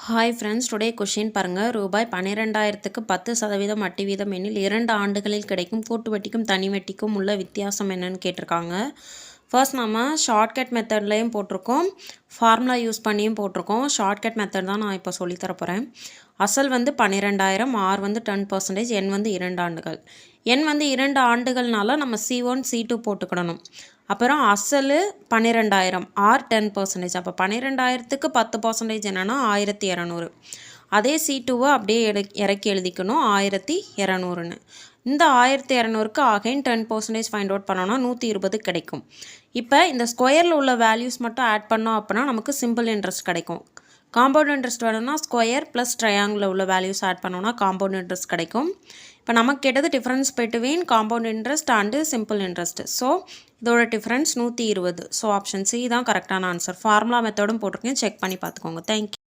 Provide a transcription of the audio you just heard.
Hi friends, today question பாருங்கள். ரூபாய் 12,000க்கு 10% வட்டி வீதம் எனில் 2 ஆண்டுகளில் கிடைக்கும் கூட்டு வட்டிக்கும் தனி வட்டிக்கும் உள்ள வித்தியாசம் என்னன்னு கேட்டிருக்காங்க. ஃபர்ஸ்ட் நம்ம ஷார்ட்கட் மெத்தட்லேயும் போட்டிருக்கோம், ஃபார்முலா யூஸ் பண்ணியும் போட்டிருக்கோம். ஷார்ட்கட் மெத்தட் தான் நான் இப்போ சொல்லித்தர போகிறேன். அசல் வந்து 12,000, ஆர் வந்து 10%, என் வந்து 2 ஆண்டுகள். என் வந்து 2 ஆண்டுகள்னால நம்ம C1 C2 போட்டுக்கிடணும். அப்புறம் அசல் 12,000, ஆர் 10%. அப்போ 12,000க்கு 10% என்னென்னா 1,200. அதே C2வை அப்படியே இறக்கி எழுதிக்கணும் 1,200ன்னு. இந்த 1,200க்கு அகைன் 10% ஃபைண்ட் அவுட் பண்ணோன்னா 120 கிடைக்கும். இப்போ இந்த ஸ்கொயரில் உள்ள வேல்யூஸ் மட்டும் ஆட் பண்ணோம் அப்படின்னா நமக்கு சிம்பிள் இன்ட்ரெஸ்ட் கிடைக்கும். காம்பவுண்ட் இன்ட்ரெஸ்ட் வேணும்னா ஸ்கொயர் ப்ளஸ் ட்ரையாங்கிளில் உள்ள வேல்யூஸ் ஆட் பண்ணோன்னா காம்பவுண்ட் இன்ட்ரெஸ்ட் கிடைக்கும். இப்போ நமக்கு கேட்டது difference between compound interest and simple interest. So இதோட டிஃப்ரென்ஸ் 120. ஸோ ஆப்ஷன் சி தான் கரெக்டான ஆன்சர். ஃபார்முலா மெத்தடும் போட்டிருக்கேன், செக் பண்ணி பார்த்துக்கோங்க. தேங்க்யூ.